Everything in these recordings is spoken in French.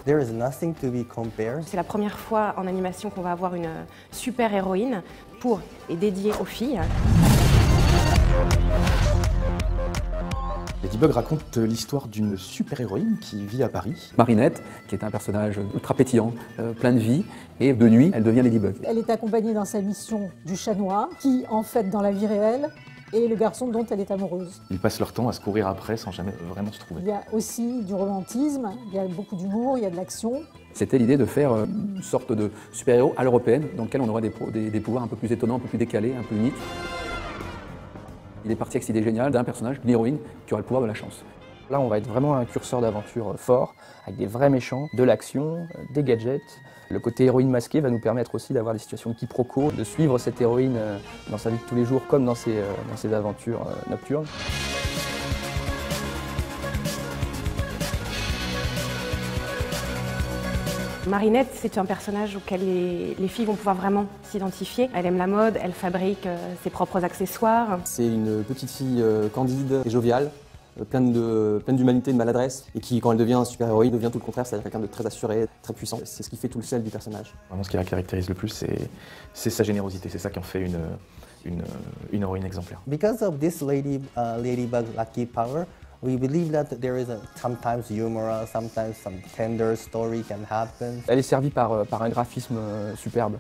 There is nothing to be compared. C'est la première fois en animation qu'on va avoir une super-héroïne pour et dédiée aux filles. Ladybug raconte l'histoire d'une super-héroïne qui vit à Paris. Marinette, qui est un personnage ultra pétillant, plein de vie, et de nuit, elle devient Ladybug. Elle est accompagnée dans sa mission du chat noir, qui, en fait, dans la vie réelle, est le garçon dont elle est amoureuse. Ils passent leur temps à se courir après sans jamais vraiment se trouver. Il y a aussi du romantisme, il y a beaucoup d'humour, il y a de l'action. C'était l'idée de faire une sorte de super-héros à l'européenne, dans lequel on aurait des pouvoirs un peu plus étonnants, un peu plus décalés, un peu uniques. Il est parti avec cette idée géniale d'un personnage, d'une héroïne, qui aurait le pouvoir de la chance. Là, on va être vraiment un curseur d'aventure fort, avec des vrais méchants, de l'action, des gadgets. Le côté héroïne masquée va nous permettre aussi d'avoir des situations de quiproquo, de suivre cette héroïne dans sa vie de tous les jours, comme dans ses aventures nocturnes. Marinette, c'est un personnage auquel les filles vont pouvoir vraiment s'identifier. Elle aime la mode, elle fabrique ses propres accessoires. C'est une petite fille candide et joviale, pleine d'humanité et de maladresse, et qui, quand elle devient super-héroïne, devient tout le contraire, c'est-à-dire quelqu'un de très assuré, très puissant. C'est ce qui fait tout le sel du personnage. Vraiment, ce qui la caractérise le plus, c'est sa générosité. C'est ça qui en fait une héroïne exemplaire. Because of this Ladybug Lucky Power, we believe that there is sometimes humor, sometimes some tender story can happen. Elle est servie par un graphisme superbe.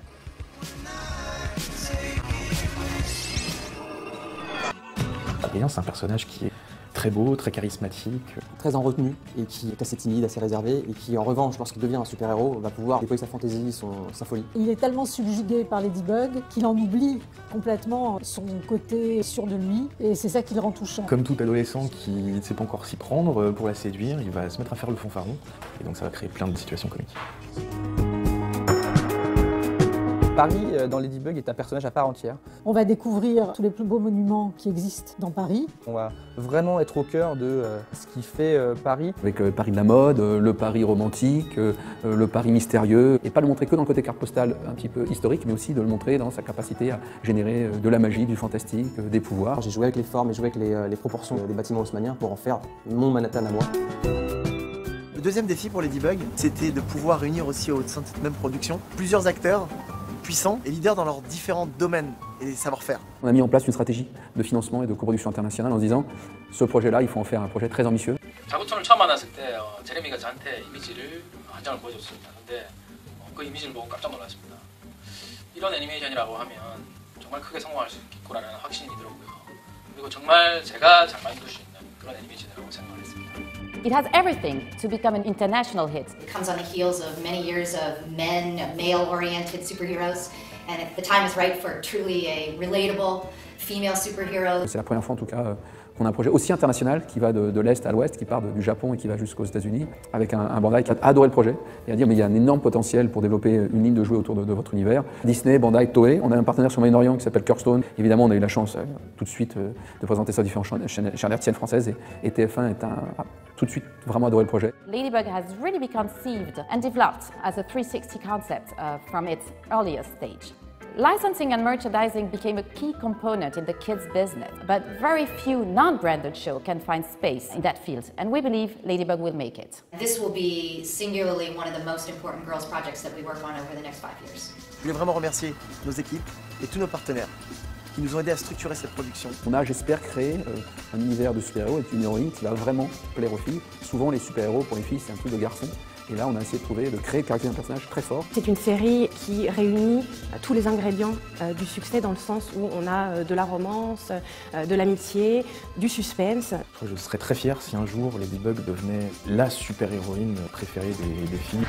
Adrien, c'est un personnage qui est très beau, très charismatique. Très en retenue, et qui est assez timide, assez réservé, et qui, en revanche, lorsqu'il devient un super-héros, va pouvoir déployer sa fantaisie, sa folie. Il est tellement subjugué par Ladybug qu'il en oublie complètement son côté sûr de lui, et c'est ça qui le rend touchant. Comme tout adolescent qui ne sait pas encore s'y prendre pour la séduire, il va se mettre à faire le fanfaron, et donc ça va créer plein de situations comiques. Paris, dans Ladybug, est un personnage à part entière. On va découvrir tous les plus beaux monuments qui existent dans Paris. On va vraiment être au cœur de ce qui fait Paris. Avec Paris de la mode, le Paris romantique, le Paris mystérieux, et pas le montrer que dans le côté carte postale un petit peu historique, mais aussi de le montrer dans sa capacité à générer de la magie, du fantastique, des pouvoirs. J'ai joué avec les formes et joué avec les proportions des bâtiments haussmanniens pour en faire mon Manhattan à moi. Le deuxième défi pour Ladybug, c'était de pouvoir réunir aussi au sein de cette même production plusieurs acteurs puissants et leaders dans leurs différents domaines et savoir-faire. On a mis en place une stratégie de financement et de coproduction internationale en se disant ce projet-là, il faut en faire un projet très ambitieux. 자구촌을 처음 만났을 때 제레미가 저한테 이미지를 한 장을 보여줬습니다. 근데 그 이미지를 보고 깜짝 놀랐습니다. 이런 애니메이션이라고 하면 정말 크게 성공할 수 있겠구나라는 확신이 들었고요. 그리고 정말 제가 잘 만들 수 있는 그런 애니메이션이라고 생각을 했습니다. It has everything to become an international hit. It comes on the heels of many years of male-oriented superheroes, and the time is right for truly a relatable female superhero. C'est la première fois en tout cas qu'on a un projet aussi international qui va de l'Est à l'Ouest, qui part du Japon et qui va jusqu'aux États-Unis, avec un Bandai qui a adoré le projet et a dit mais il y a un énorme potentiel pour développer une ligne de jouets autour de votre univers. Disney, Bandai, Toei, on a un partenaire sur Moyen-Orient qui s'appelle Kirstone. Évidemment, on a eu la chance tout de suite de présenter ça aux différentes chaînes hertziennes françaises et TF1 a tout de suite vraiment adoré le projet. Ladybug has really been conceived and developed as a 360 concept from its earliest stage. Licensing and merchandising became a key component in the kids' business, but very few non-branded shows can find space in that field, and we believe Ladybug will make it. This will be singularly one of the most important girls projects that we work on over the next 5 years. Je voulais vraiment remercier nos équipes et tous nos partenaires qui nous ont aidés à structurer cette production. On a, j'espère, créé un univers de super-héros et une héroïne qui va vraiment plaire aux filles. Souvent, les super-héros, pour les filles, c'est un truc de garçon. Et là, on a essayé de créer le caractère d'un personnage très fort. C'est une série qui réunit tous les ingrédients du succès dans le sens où on a de la romance, de l'amitié, du suspense. Je serais très fier si un jour Ladybug devenait la super-héroïne préférée des filles.